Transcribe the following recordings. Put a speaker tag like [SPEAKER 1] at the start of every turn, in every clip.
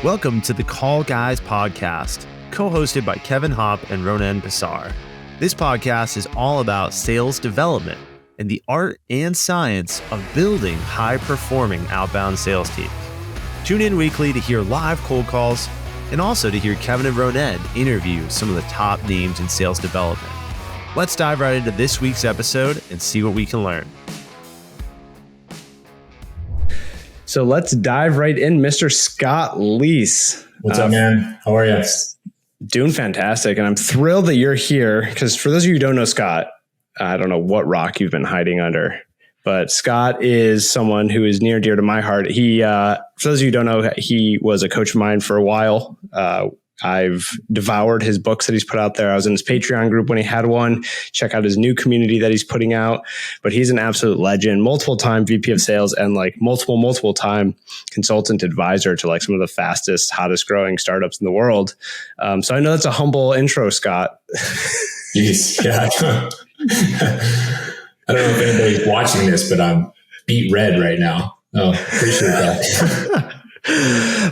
[SPEAKER 1] Welcome to the Call Guys podcast, co-hosted by Kevin Hopp and Ronen Pessar. This podcast is all about sales development and the art and science of building high-performing outbound sales teams. Tune in weekly to hear live cold calls and also to hear Kevin and Ronen interview some of the top names in sales development. Let's dive right into this week's episode and see what we can learn.
[SPEAKER 2] So let's dive right in, Mr. Scott Leese.
[SPEAKER 3] What's up, man? How are you?
[SPEAKER 2] Doing fantastic. And I'm thrilled that you're here because for those of you who don't know Scott, I don't know what rock you've been hiding under, but Scott is someone who is near and dear to my heart. He, for those of you who don't know, he was a coach of mine for a while. I've devoured his books that he's put out there. I was in his Patreon group when he had one. Check out his new community that he's putting out. But he's an absolute legend, multiple time VP of sales and like multiple time consultant advisor to like some of the fastest, hottest growing startups in the world. So I know that's a humble intro, Scott.
[SPEAKER 3] Jeez, yeah. I don't know if anybody's watching this, but I'm beat red right now. Oh, appreciate that.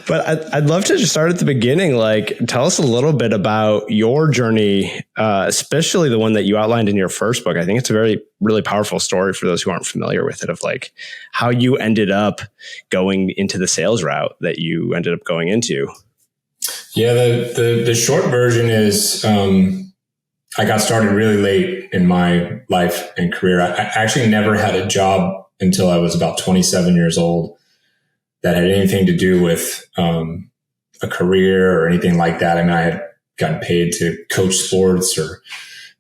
[SPEAKER 2] But I'd love to just start at the beginning. Like, tell us a little bit about your journey, especially the one that you outlined in your first book. I think it's a really powerful story for those who aren't familiar with it, of like how you ended up going into the sales route that you ended up going into.
[SPEAKER 3] Yeah, the short version is I got started really late in my life and career. I actually never had a job until I was about 27 years old that had anything to do with a career or anything like that. I mean, I had gotten paid to coach sports or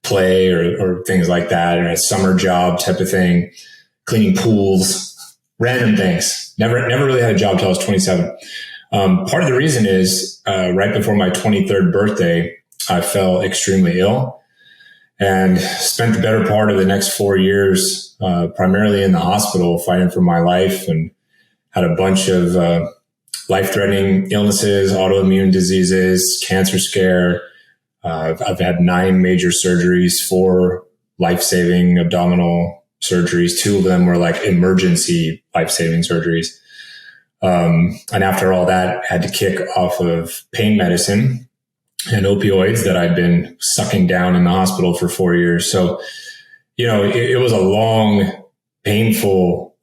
[SPEAKER 3] play or things like that, or a summer job type of thing, cleaning pools, random things. Never really had a job till I was 27. Part of the reason is right before my 23rd birthday, I fell extremely ill and spent the better part of the next 4 years primarily in the hospital fighting for my life, and had a bunch of life-threatening illnesses, autoimmune diseases, cancer scare. I've had 9 major surgeries, 4 life-saving abdominal surgeries. 2 of them were like emergency life-saving surgeries. And after all that, had to kick off of pain medicine and opioids that I'd been sucking down in the hospital for 4 years. So, you know, it was a long, painful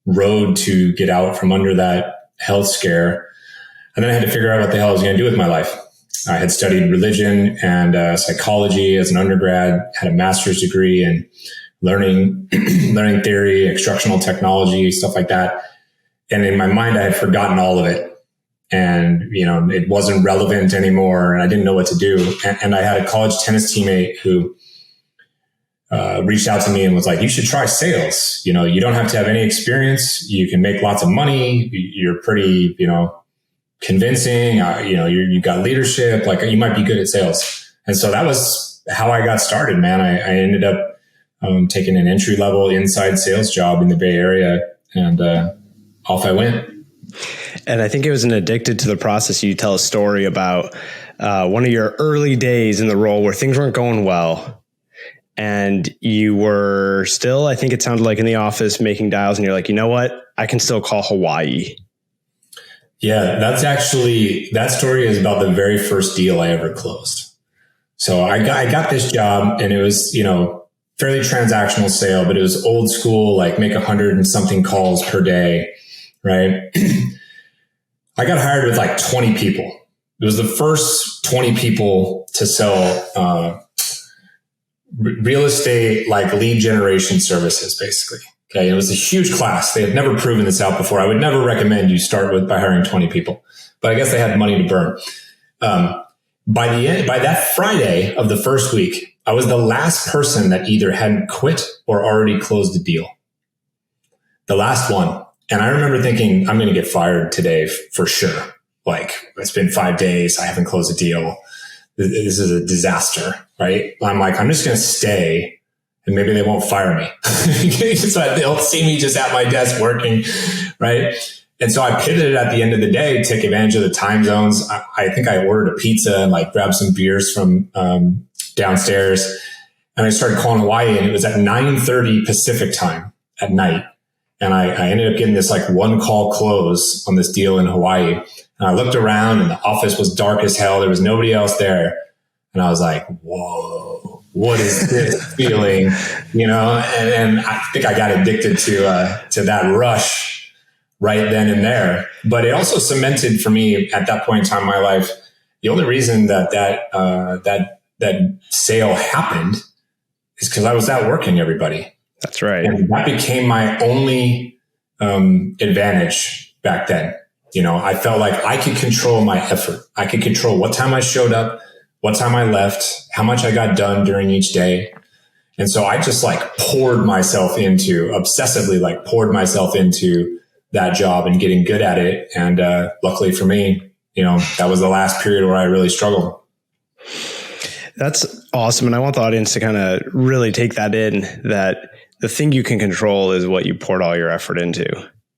[SPEAKER 3] road to get out from under that health scare. And then I had to figure out what the hell I was going to do with my life. I had studied religion and psychology as an undergrad, had a master's degree in learning theory, instructional technology, stuff like that. And in my mind, I had forgotten all of it. And, you know, it wasn't relevant anymore and I didn't know what to do. And I had a college tennis teammate who reached out to me and was like, you should try sales. You know, you don't have to have any experience. You can make lots of money. You're pretty, you know, convincing. You know, you got leadership. Like, you might be good at sales. And so that was how I got started, man. I ended up taking an entry level inside sales job in the Bay Area, and off I went.
[SPEAKER 2] And I think it was an Addicted to the Process. You tell a story about one of your early days in the role where things weren't going well. And you were still, I think it sounded like, in the office making dials, and you're like, you know what? I can still call Hawaii.
[SPEAKER 3] Yeah, that story is about the very first deal I ever closed. So I got this job, and it was, you know, fairly transactional sale, but it was old school, like make 100 and something calls per day, right? I got hired with like 20 people. It was the first 20 people to sell real estate, like lead generation services, basically. Okay. It was a huge class. They had never proven this out before. I would never recommend you start by hiring 20 people, but I guess they had money to burn. By that Friday of the first week, I was the last person that either hadn't quit or already closed a deal. The last one. And I remember thinking, I'm going to get fired today for sure. Like, it's been 5 days. I haven't closed a deal. This is a disaster, right? I'm like, I'm just going to stay and maybe they won't fire me. So they'll see me just at my desk working, right? And so I pivoted at the end of the day, take advantage of the time zones. I think I ordered a pizza and like grabbed some beers from downstairs. And I started calling Hawaii, and it was at 9:30 Pacific time at night. And I ended up getting this like one call close on this deal in Hawaii. And I looked around and the office was dark as hell. There was nobody else there. And I was like, whoa, what is this feeling? And I think I got addicted to that rush right then and there. But it also cemented for me at that point in time in my life, the only reason that sale happened is because I was out working everybody.
[SPEAKER 2] That's right.
[SPEAKER 3] And that became my only advantage back then. I felt like I could control my effort. I could control what time I showed up, what time I left, how much I got done during each day. And so I just obsessively poured myself into that job and getting good at it. And luckily for me, that was the last period where I really struggled.
[SPEAKER 2] That's awesome. And I want the audience to kind of really take that in, that the thing you can control is what you poured all your effort into.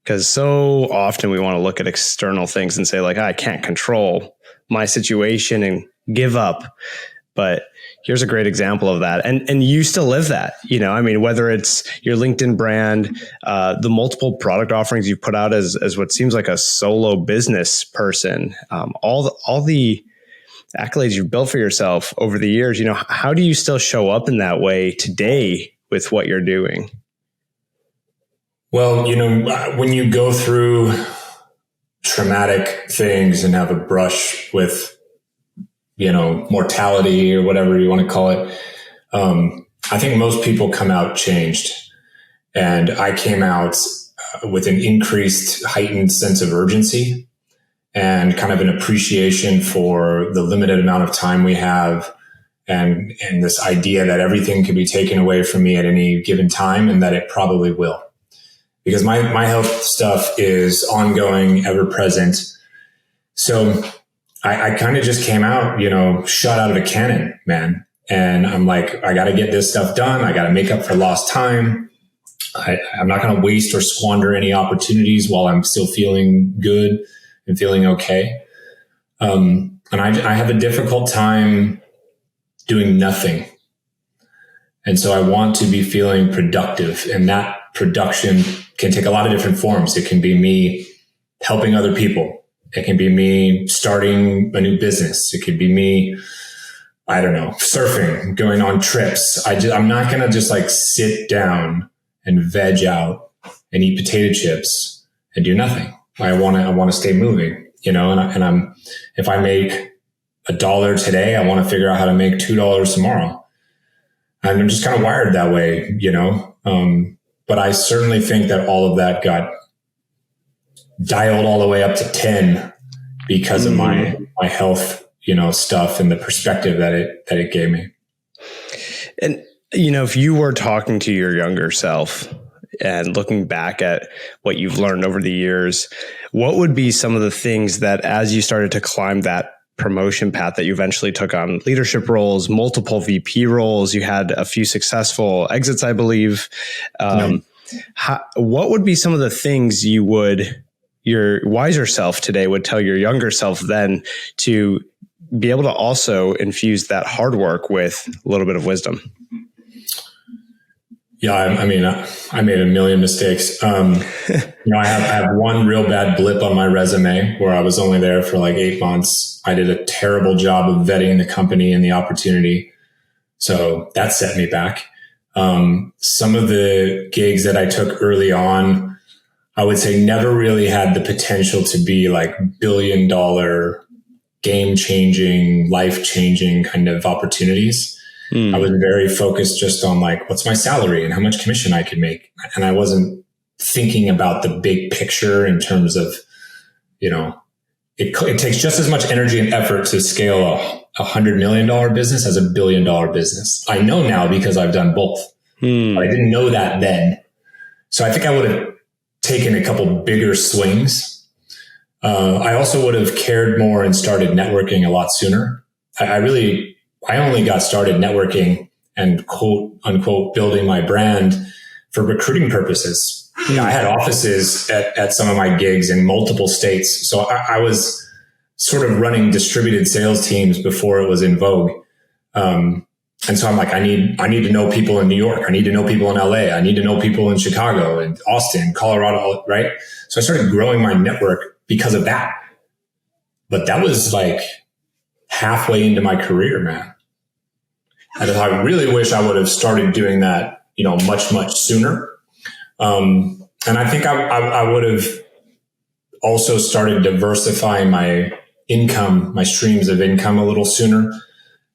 [SPEAKER 2] Because so often we want to look at external things and say like, I can't control my situation and give up. But here's a great example of that. And you still live that, whether it's your LinkedIn brand, the multiple product offerings you put out as what seems like a solo business person, all the accolades you've built for yourself over the years, how do you still show up in that way today with what you're doing?
[SPEAKER 3] Well, when you go through traumatic things and have a brush with, mortality or whatever you want to call it, I think most people come out changed. And I came out with an increased, heightened sense of urgency and kind of an appreciation for the limited amount of time we have, and this idea that everything can be taken away from me at any given time, and that it probably will. Because my health stuff is ongoing, ever present. So I kind of just came out, shot out of a cannon, man. And I'm like, I got to get this stuff done. I got to make up for lost time. I'm not going to waste or squander any opportunities while I'm still feeling good and feeling okay. And I have a difficult time doing nothing. And so I want to be feeling productive, and that production can take a lot of different forms. It can be me helping other people. It can be me starting a new business. It could be me, I don't know, surfing, going on trips. I'm not going to just sit down and veg out and eat potato chips and do nothing. I want to stay moving, and if I make $1 today, I want to figure out how to make $2 tomorrow. And I'm just kind of wired that way, but I certainly think that all of that got dialed all the way up to 10 because of my health, stuff and the perspective that it gave me.
[SPEAKER 2] And, if you were talking to your younger self and looking back at what you've learned over the years, what would be some of the things that as you started to climb that promotion path that you eventually took on leadership roles, multiple VP roles, you had a few successful exits, I believe. What would be some of the things your wiser self today would tell your younger self then to be able to also infuse that hard work with a little bit of wisdom?
[SPEAKER 3] Yeah, I made a million mistakes. I have one real bad blip on my resume where I was only there for 8 months. I did a terrible job of vetting the company and the opportunity. So that set me back. Some of the gigs that I took early on, I would say never really had the potential to be $1 billion, game-changing, life-changing kind of opportunities. I was very focused just on what's my salary and how much commission I could make. And I wasn't thinking about the big picture in terms of, it takes just as much energy and effort to scale a $100 million business as a $1 billion business. I know now because I've done both. But I didn't know that then. So I think I would have taken a couple bigger swings. I also would have cared more and started networking a lot sooner. I only got started networking and quote unquote building my brand for recruiting purposes. I had offices at some of my gigs in multiple states. So I was sort of running distributed sales teams before it was in vogue. And so I'm like, I need to know people in New York. I need to know people in LA. I need to know people in Chicago and Austin, Colorado, right? So I started growing my network because of that. But that was like halfway into my career, man. And I really wish I would have started doing that, much, much sooner. And I think I would have also started diversifying my income, my streams of income a little sooner.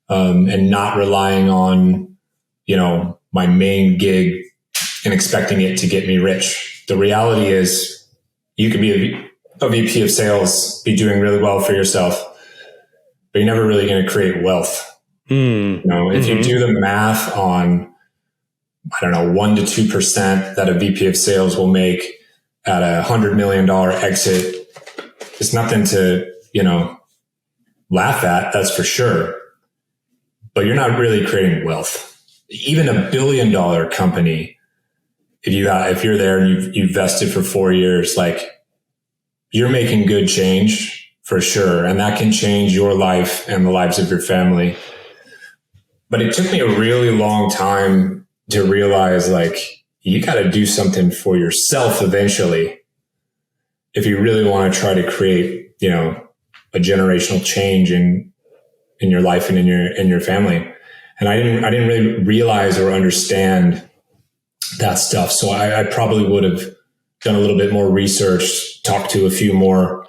[SPEAKER 3] And not relying on, my main gig and expecting it to get me rich. The reality is you could be a VP of sales, be doing really well for yourself, but you're never really going to create wealth. If you do the math on, 1 to 2% that a VP of sales will make at $100 million exit, it's nothing to, laugh at. That's for sure. But you're not really creating wealth. Even a $1 billion company, if you're there and you've vested for 4 years, like you're making good change for sure. And that can change your life and the lives of your family. But it took me a really long time to realize like you got to do something for yourself eventually. If you really want to try to create, a generational change in your life and in your family. And I didn't really realize or understand that stuff. So I probably would have done a little bit more research, talked to a few more,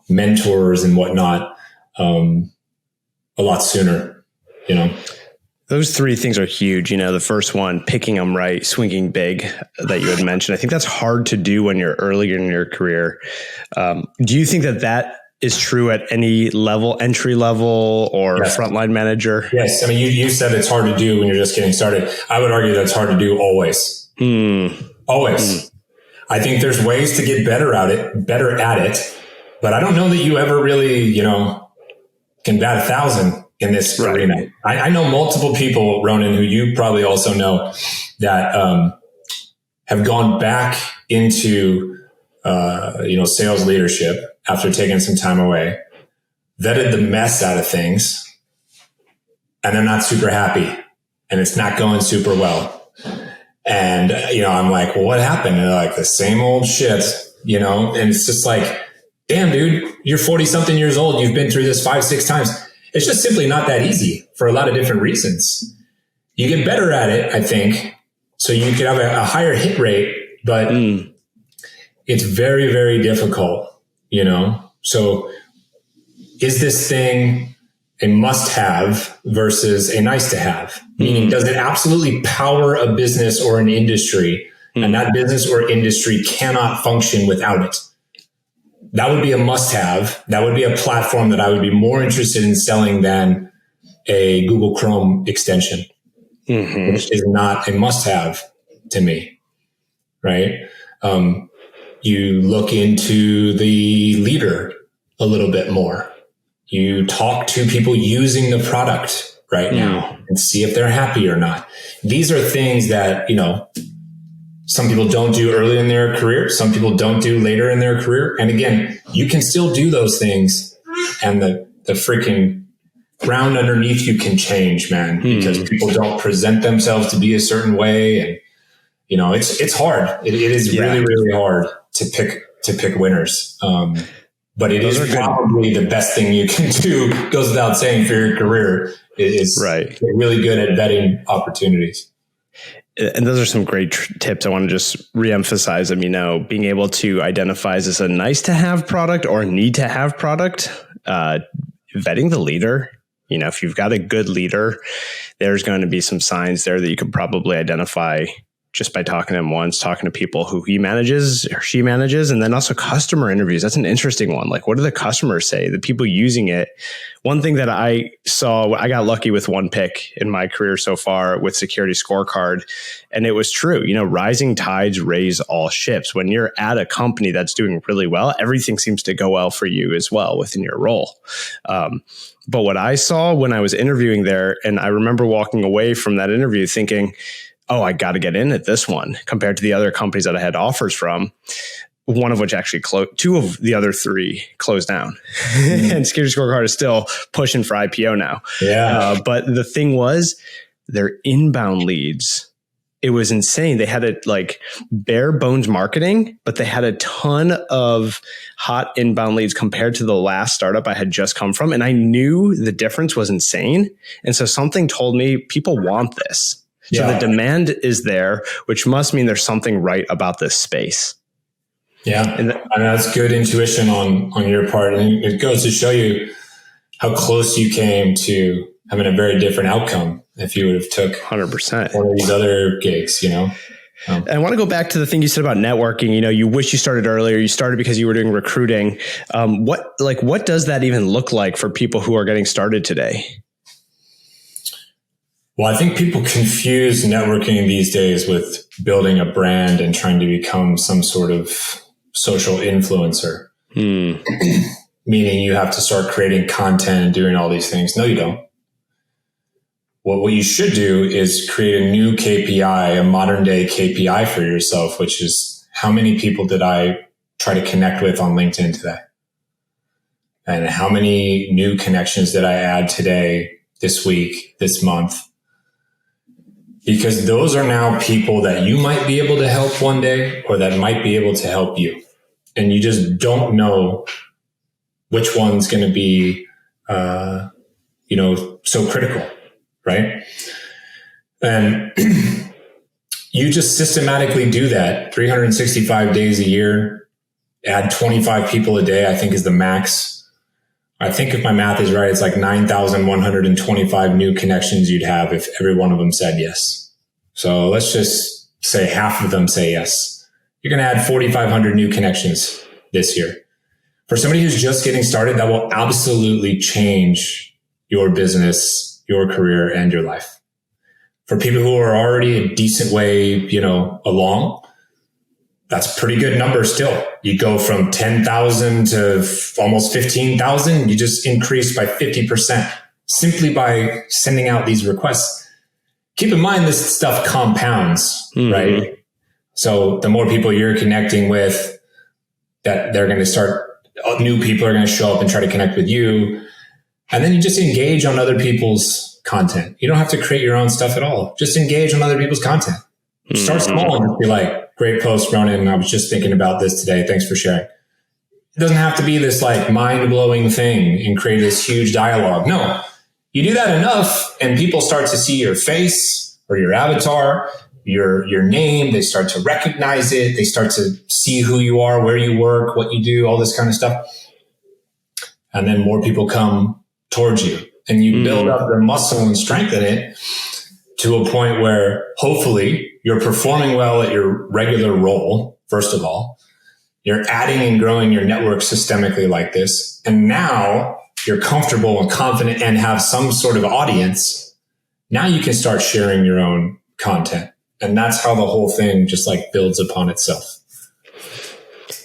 [SPEAKER 3] mentors and whatnot, a lot sooner,
[SPEAKER 2] Those three things are huge. The first one, picking them right, swinging big that you had mentioned. I think that's hard to do when you're earlier in your career. Do you think that is true at any level, entry level or frontline manager?
[SPEAKER 3] Yes. I mean, you said it's hard to do when you're just getting started. I would argue that's hard to do always. Always. I think there's ways to get better at it, but I don't know that you ever really, can bat 1,000 in this arena. I know multiple people, Ronen, who you probably also know that, have gone back into, sales leadership after taking some time away, vetted the mess out of things, and they're not super happy and it's not going super well. And, I'm like, well, what happened? And they're like, the same old shit, and it's just like, damn, dude, you're 40 something years old. You've been through this 5-6 times. It's just simply not that easy for a lot of different reasons. You get better at it, I think, so you could have a higher hit rate, but it's very, very difficult. So is this thing a must have versus a nice to have? Meaning, does it absolutely power a business or an industry and that business or industry cannot function without it? That would be a must have. That would be a platform that I would be more interested in selling than a Google Chrome extension, which is not a must have to me. Right. You look into the leader a little bit more. You talk to people using the product right now and see if they're happy or not. These are things that, some people don't do early in their career. Some people don't do later in their career. And again, you can still do those things and the freaking ground underneath you can change, man, because people don't present themselves to be a certain way. And, it's hard. It is really, really hard to pick winners. But it is probably the best thing you can do, goes without saying, for your career, is get really good at vetting opportunities.
[SPEAKER 2] And those are some great tips. I want to just reemphasize them, being able to identify, is this a nice to have product or a need to have product? Vetting the leader. If you've got a good leader, there's going to be some signs there that you could probably identify just by talking to him once, talking to people who he manages or she manages, and then also customer interviews. That's an interesting one. Like, what do the customers say? The people using it. One thing that I saw, I got lucky with one pick in my career so far with Security Scorecard, and it was true. Rising tides raise all ships. When you're at a company that's doing really well, everything seems to go well for you as well within your role. But what I saw when I was interviewing there, and I remember walking away from that interview thinking, oh, I got to get in at this one compared to the other companies that I had offers from. one of which actually closed. Two of the other three closed down, and Security Scorecard is still pushing for IPO now.
[SPEAKER 3] Yeah.
[SPEAKER 2] But the thing was, their inbound leads, it was insane. They had like bare bones marketing, but they had a ton of hot inbound leads compared to the last startup I had just come from. And I knew the difference was insane. And so something told me people want this. So the demand is there, which must mean there's something right about this space.
[SPEAKER 3] Yeah. And that's good intuition on your part. And it goes to show you how close you came to having a very different outcome if you would have took
[SPEAKER 2] 100%
[SPEAKER 3] one of these other gigs,
[SPEAKER 2] And I want to go back to the thing you said about networking. You wish you started earlier. You started because you were doing recruiting. What does that even look like for people who are getting started today?
[SPEAKER 3] Well, I think people confuse networking these days with building a brand and trying to become some sort of social influencer. Meaning you have to start creating content and doing all these things. No, you don't. What you should do is create a new KPI, a modern day KPI for yourself, which is how many people did I try to connect with on LinkedIn today? And how many new connections did I add today, this week, this month? Because those are now people that you might be able to help one day or that might be able to help you. And you just don't know which one's going to be, so critical. Right. And you just systematically do that 365 days a year, add 25 people a day, I think is the max. I think if my math is right, it's like 9,125 new connections you'd have if every one of them said yes. So let's just say half of them say yes. You're going to add 4,500 new connections this year. For somebody who's just getting started, that will absolutely change your business, your career, and your life. For people who are already a decent way, along, that's a pretty good number still. You go from 10,000 to almost 15,000. You just increase by 50% simply by sending out these requests. Keep in mind, this stuff compounds, right? So the more people you're connecting with, that they're going to start, new people are going to show up and try to connect with you. And then you just engage on other people's content. You don't have to create your own stuff at all. Just engage on other people's content. Start small and be like, great post, Ronen. I was just thinking about this today. Thanks for sharing. It doesn't have to be this like mind-blowing thing and create this huge dialogue. No, you do that enough and people start to see your face or your avatar, your name. They start to recognize it. They start to see who you are, where you work, what you do, all this kind of stuff. And then more people come towards you and you build up their muscle and strengthen it to a point where hopefully you're performing well at your regular role. First of all, you're adding and growing your network systemically like this. And now you're comfortable and confident and have some sort of audience. Now you can start sharing your own content. And that's how the whole thing just like builds upon itself.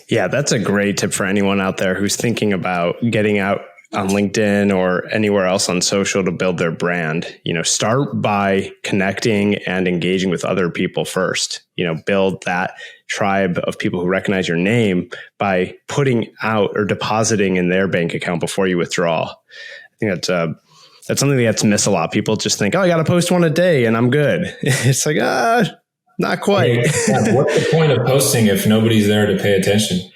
[SPEAKER 2] Yeah, that's a great tip for anyone out there who's thinking about getting out on LinkedIn or anywhere else on social to build their brand. Start by connecting and engaging with other people first. Build that tribe of people who recognize your name by putting out or depositing in their bank account before you withdraw. I think that's something that gets missed a lot. People just think, I got to post one a day and I'm good. It's like, not quite.
[SPEAKER 3] Yeah, what's the point of posting if nobody's there to pay attention?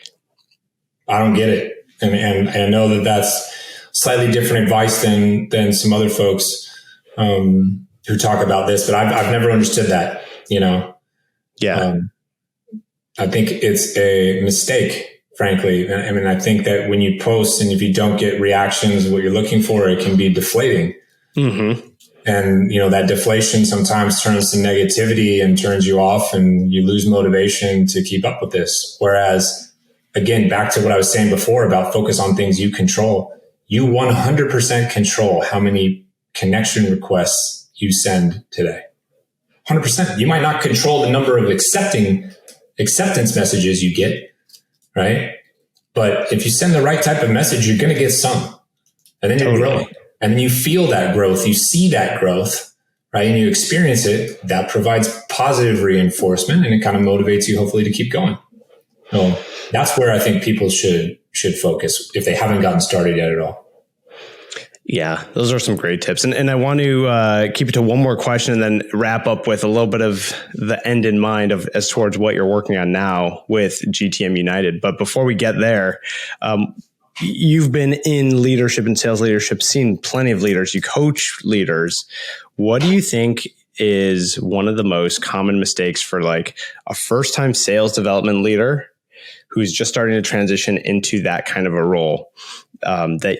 [SPEAKER 3] I don't get it. And I know that that's slightly different advice than some other folks who talk about this, but I've never understood that,
[SPEAKER 2] Yeah.
[SPEAKER 3] I think it's a mistake, frankly. I mean, I think that when you post and if you don't get reactions, what you're looking for, it can be deflating. Mm-hmm. And, that deflation sometimes turns to negativity and turns you off and you lose motivation to keep up with this. Whereas, again, back to what I was saying before about focus on things you control. You 100% control how many connection requests you send today. 100%. You might not control the number of acceptance messages you get, right? But if you send the right type of message, you're going to get some. And then you're growing. And then you feel that growth. You see that growth, right? And you experience it. That provides positive reinforcement and it kind of motivates you hopefully to keep going. That's where I think people should focus if they haven't gotten started yet at all.
[SPEAKER 2] Yeah, those are some great tips. And I want to keep it to one more question and then wrap up with a little bit of the end in mind of as towards what you're working on now with GTM United. But before we get there, you've been in leadership and sales leadership, seen plenty of leaders. You coach leaders. What do you think is one of the most common mistakes for like a first-time sales development leader who's just starting to transition into that kind of a role that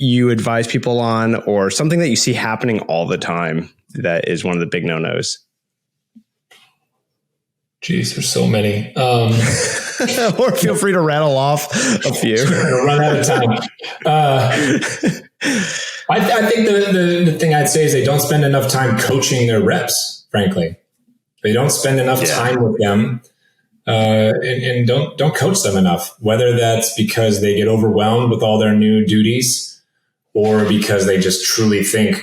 [SPEAKER 2] you advise people on, or something that you see happening all the time that is one of the big no-nos?
[SPEAKER 3] Geez, there's so many.
[SPEAKER 2] Or feel free to rattle off a few.
[SPEAKER 3] Run out of time. I think the thing I'd say is they don't spend enough time coaching their reps, frankly. They don't spend enough time with them and don't coach them enough, whether that's because they get overwhelmed with all their new duties or because they just truly think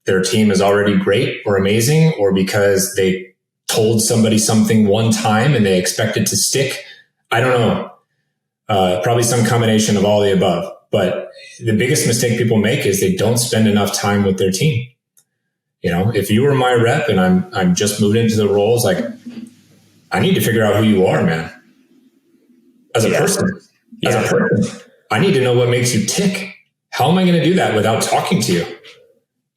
[SPEAKER 3] their team is already great or amazing, or because they told somebody something one time and they expect it to stick. I don't know. Probably some combination of all the above. But the biggest mistake people make is they don't spend enough time with their team. You know, if you were my rep and I'm just moved into the roles, like I need to figure out who you are, man. As a person, I need to know what makes you tick. How am I going to do that without talking to you?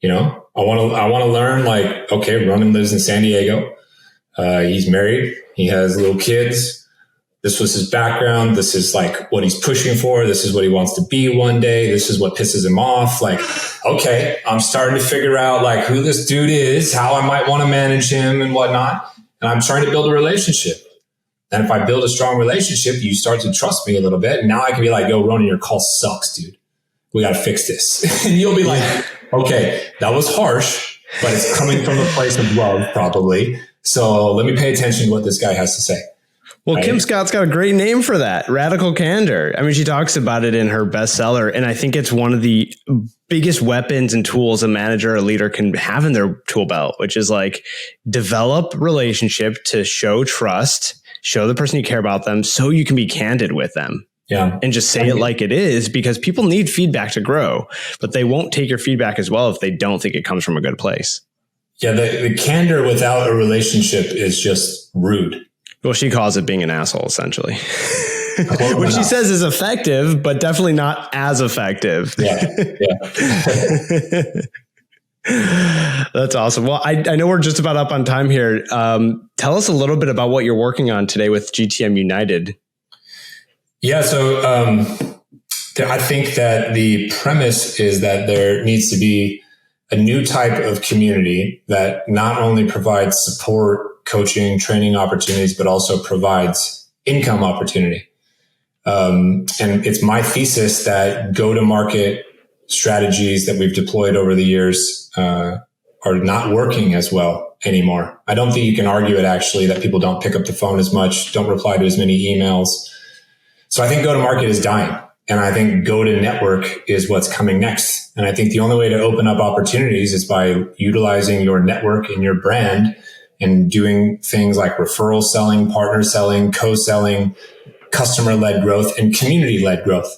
[SPEAKER 3] You know, I want to learn, like, okay, Ronen lives in San Diego. He's married. He has little kids. This was his background. This is like what he's pushing for. This is what he wants to be one day. This is what pisses him off. Like, okay, I'm starting to figure out like who this dude is, how I might want to manage him and whatnot. And I'm trying to build a relationship. And if I build a strong relationship, you start to trust me a little bit. And now I can be like, yo, Ronen, your call sucks, dude. We got to fix this. And you'll be like, okay, that was harsh, but it's coming from a place of love, probably. So let me pay attention to what this guy has to say.
[SPEAKER 2] Well, right? Kim Scott's got a great name for that, radical candor. I mean, she talks about it in her bestseller, and I think it's one of the biggest weapons and tools a manager or leader can have in their tool belt, which is like develop relationship to show trust, show the person you care about them so you can be candid with them.
[SPEAKER 3] Yeah.
[SPEAKER 2] And just say it like it is, because people need feedback to grow, but they won't take your feedback as well if they don't think it comes from a good place.
[SPEAKER 3] Yeah. The candor without a relationship is just rude.
[SPEAKER 2] Well, she calls it being an asshole, essentially. Which she says is effective, but definitely not as effective.
[SPEAKER 3] Yeah.
[SPEAKER 2] That's awesome. Well, I know we're just about up on time here. Tell us a little bit about what you're working on today with GTM United.
[SPEAKER 3] Yeah. So I think that the premise is that there needs to be a new type of community that not only provides support, coaching, training opportunities, but also provides income opportunity. And it's my thesis that go-to-market strategies that we've deployed over the years are not working as well anymore. I don't think you can argue it, actually, that people don't pick up the phone as much, don't reply to as many emails. So I think go-to-market is dying. And I think go-to-network is what's coming next. And I think the only way to open up opportunities is by utilizing your network and your brand and doing things like referral selling, partner selling, co-selling, customer-led growth, and community-led growth.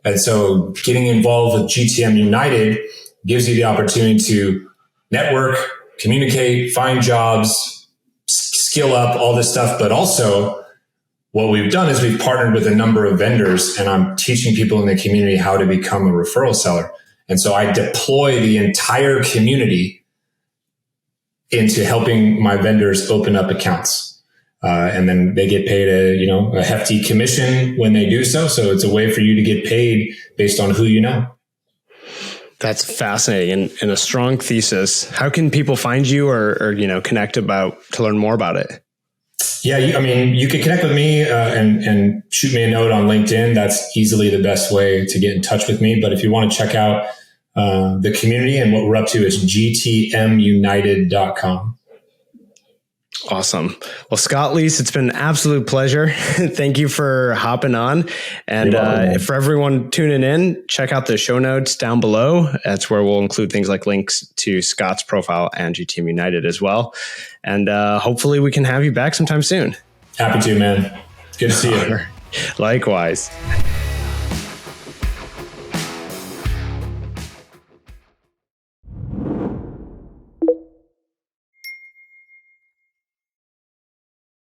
[SPEAKER 3] And so getting involved with GTM United gives you the opportunity to network, communicate, find jobs, skill up, all this stuff. But also what we've done is we've partnered with a number of vendors, and I'm teaching people in the community how to become a referral seller. And so I deploy the entire community into helping my vendors open up accounts. And then they get paid a hefty commission when they do so. So it's a way for you to get paid based on who you know.
[SPEAKER 2] That's fascinating and a strong thesis. How can people find you or connect to learn more about it?
[SPEAKER 3] Yeah, you can connect with me and shoot me a note on LinkedIn. That's easily the best way to get in touch with me. But if you want to check out the community and what we're up to, it's gtmunited.com.
[SPEAKER 2] Awesome. Well, Scott Leese, it's been an absolute pleasure. Thank you for hopping on. And for everyone tuning in, check out the show notes down below. That's where we'll include things like links to Scott's profile and GTM United as well. And hopefully we can have you back sometime soon.
[SPEAKER 3] Happy to, man. Good to see you.
[SPEAKER 2] Likewise.